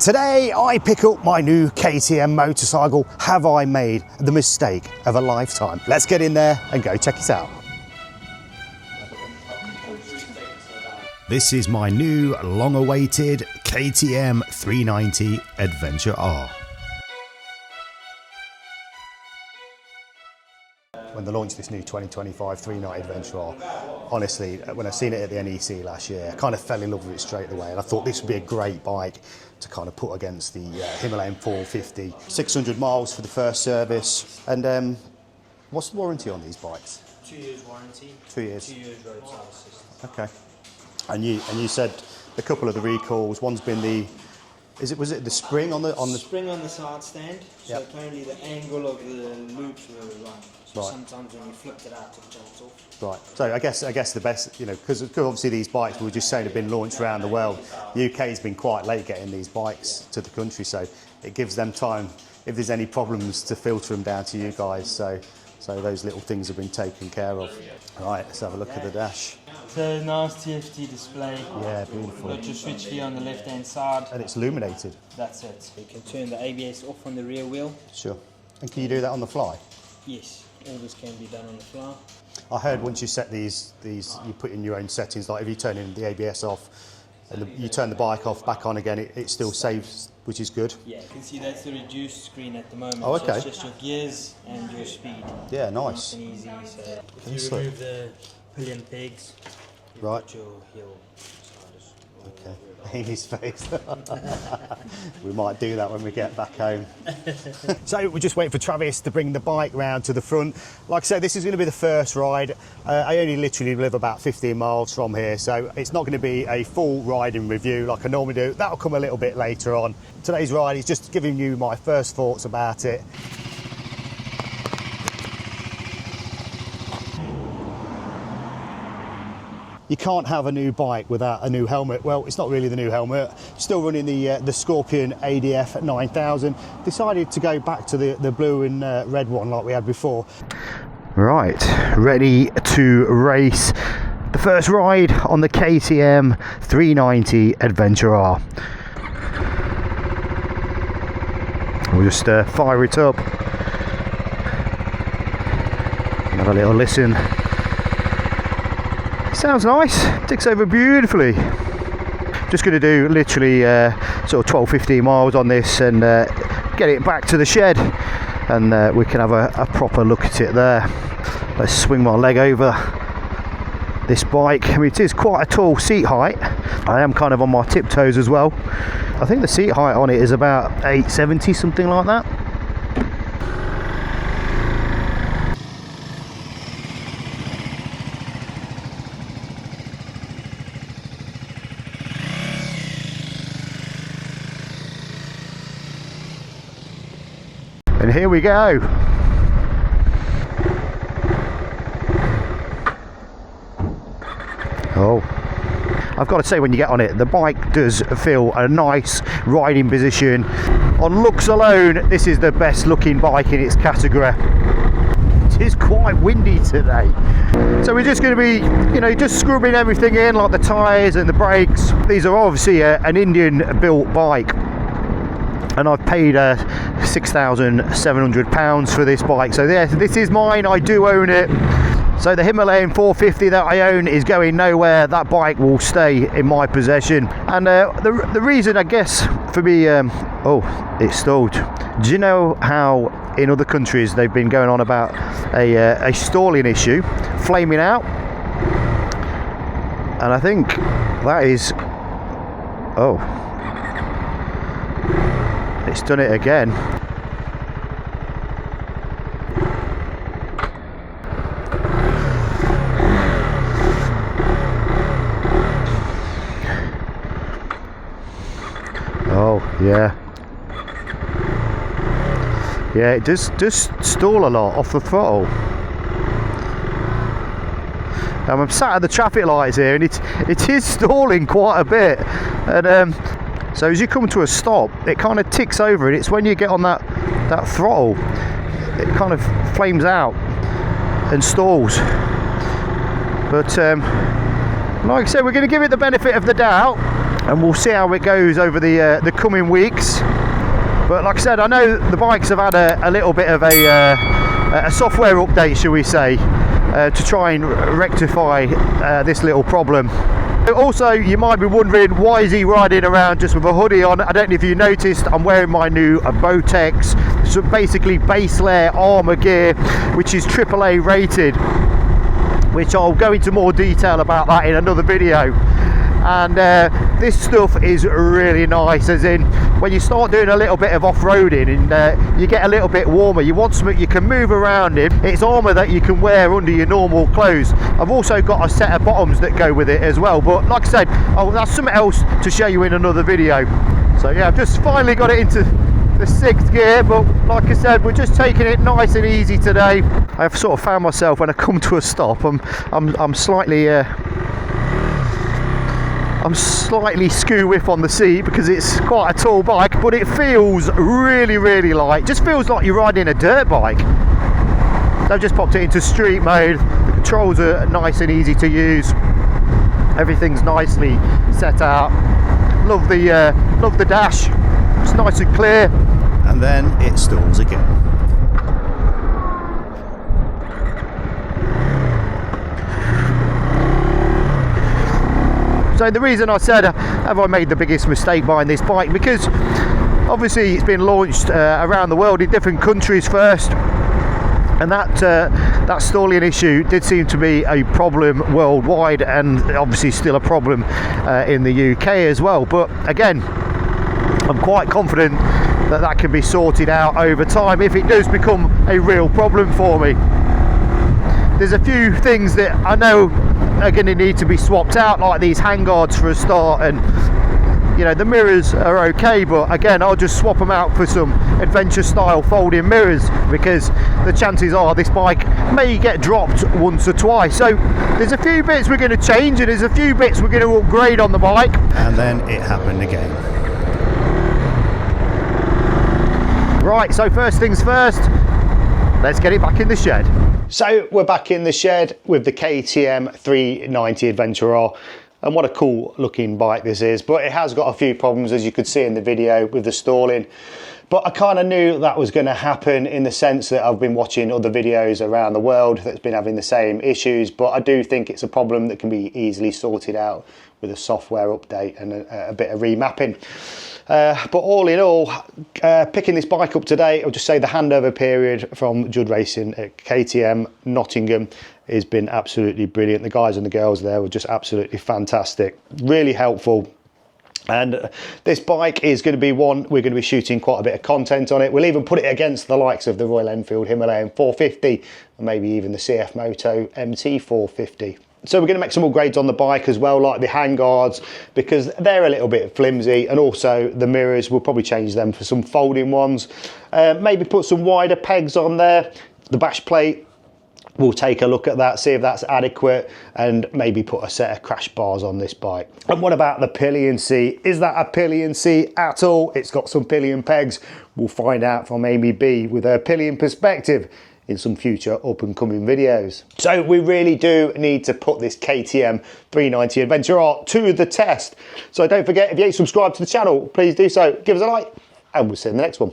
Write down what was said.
Today I pick up my new KTM motorcycle. Have I made the mistake of a lifetime? Let's get in there and go check it out. This is my new long-awaited KTM 390 Adventure R. When they launched this new 2025 390 Adventure R, honestly, when I seen it at the NEC last year, I kind of fell in love with it straight away, and I thought this would be a great bike to kind of put against the Himalayan 450. 600 miles for the first service. And what's the warranty on these bikes? 2 years warranty. 2 years. 2 years roadside assistance. Okay. And you said a couple of the recalls. One's been the, was it the spring on the spring on the side stand? So yep. apparently the angle of the loops were wrong. So right. Sometimes when you flipped it out, it jumped off. Right. So I guess the best, because obviously these bikes we were just saying have been launched around the world. The UK's been quite late getting these bikes to the country, so it gives them time if there's any problems to filter them down to you guys. So those little things have been taken care of. Right. Let's have a look at the dash. So nice TFT display. Yeah, beautiful. Got your switch key on the left hand side. And it's illuminated. That's it. You can turn the ABS off on the rear wheel. Sure. And can you do that on the fly? Yes, all this can be done on the fly. I heard once you set these you put in your own settings, like if you turn in the ABS off and you turn the bike off, back on again, it still saves, which is good. Yeah, you can see that's the reduced screen at the moment. Oh, okay. So it's just your gears and your speed. Yeah, nice. And easy. So if you Excellent. remove the pillion pegs, you've Right. got your heel sliders. Okay, in his face. We might do that when we get back home. So we're just waiting for Travis to bring the bike round to the front. Like I said, this is going to be the first ride. I only literally live about 15 miles from here, so it's not going to be a full riding review like I normally do. That'll come a little bit later on. Today's ride is just giving you my first thoughts about it. You can't have a new bike without a new helmet. Well, it's not really the new helmet. Still running the Scorpion ADF 9000. Decided to go back to the blue and red one like we had before. Right, ready to race. The first ride on the KTM 390 Adventure R. We'll just fire it up. Have a little listen. Sounds nice, ticks over beautifully. Just going to do literally sort of 12-15 miles on this and get it back to the shed, and we can have a proper look at it there. Let's swing my leg over this bike. I mean, it is quite a tall seat height. I am kind of on my tiptoes as well. I think the seat height on it is about 870, something like that. And here we go. Oh, I've got to say, when you get on it, the bike does feel a nice riding position. On looks alone, this is the best looking bike in its category. It is quite windy today. So we're just going to be, just scrubbing everything in, like the tyres and the brakes. These are obviously an Indian built bike. And I've paid £6,700 for this bike. So yeah, this is mine, I do own it. So the Himalayan 450 that I own is going nowhere. That bike will stay in my possession. And the reason, I guess, for me, oh, it's stalled. Do you know how in other countries they've been going on about a stalling issue, flaming out? And I think that is, oh, it's done it again. Oh yeah, it does stall a lot off the throttle. I'm sat at the traffic lights here, and it is stalling quite a bit. And so as you come to a stop, it kind of ticks over, and it's when you get on that throttle, it kind of flames out and stalls. But like I said, we're going to give it the benefit of the doubt. and we'll see how it goes over the coming weeks. But like I said, I know the bikes have had a little bit of a software update, shall we say, to try and rectify this little problem. Also, you might be wondering, why is he riding around just with a hoodie on? I don't know if you noticed, I'm wearing my new Botex, so basically base layer armour gear, which is AAA rated, which I'll go into more detail about that in another video. And this stuff is really nice, as in when you start doing a little bit of off-roading and you get a little bit warmer, you want something you can move around in. It's armour that you can wear under your normal clothes. I've also got a set of bottoms that go with it as well, but like I said, that's something else to show you in another video. So yeah, I've just finally got it into the 6th gear, but like I said, we're just taking it nice and easy today. I've sort of found myself, when I come to a stop, I'm slightly skew whiff on the seat because it's quite a tall bike, but it feels really, really light. Just feels like you're riding a dirt bike. I've just popped it into street mode. The controls are nice and easy to use. Everything's nicely set out. Love the dash. It's nice and clear. And then it stalls again. So the reason I said, have I made the biggest mistake buying this bike? Because obviously it's been launched around the world in different countries first, and that stalling issue did seem to be a problem worldwide, and obviously still a problem in the UK as well. But again, I'm quite confident that that can be sorted out over time if it does become a real problem for me. There's a few things that I know are going to need to be swapped out, like these handguards for a start, and you know, the mirrors are okay, but again, I'll just swap them out for some adventure style folding mirrors, because the chances are this bike may get dropped once or twice. So there's a few bits we're going to change, and there's a few bits we're going to upgrade on the bike. And then it happened again. Right, so first things first, let's get it back in the shed. So we're back in the shed with the KTM 390 Adventure R, and what a cool looking bike this is, but it has got a few problems, as you could see in the video, with the stalling. But I kind of knew that was going to happen, in the sense that I've been watching other videos around the world that's been having the same issues, but I do think it's a problem that can be easily sorted out with a software update and a bit of remapping. But all in all, picking this bike up today, I'll just say the handover period from Judd Racing at KTM Nottingham has been absolutely brilliant. The guys and the girls there were just absolutely fantastic, really helpful. And this bike is going to be one we're going to be shooting quite a bit of content on it. We'll even put it against the likes of the Royal Enfield Himalayan 450 and maybe even the CF Moto MT 450. So we're going to make some upgrades on the bike as well, like the handguards, because they're a little bit flimsy, and also the mirrors, we'll probably change them for some folding ones. Maybe put some wider pegs on there. The bash plate, we'll take a look at that, see if that's adequate, and maybe put a set of crash bars on this bike. And what about the pillion seat? Is that a pillion seat at all? It's got some pillion pegs. We'll find out from Amy B with her pillion perspective in some future up and coming videos. So we really do need to put this KTM 390 Adventure R to the test. So don't forget, if you ain't subscribed to the channel, please do so. Give us a like, and we'll see you in the next one.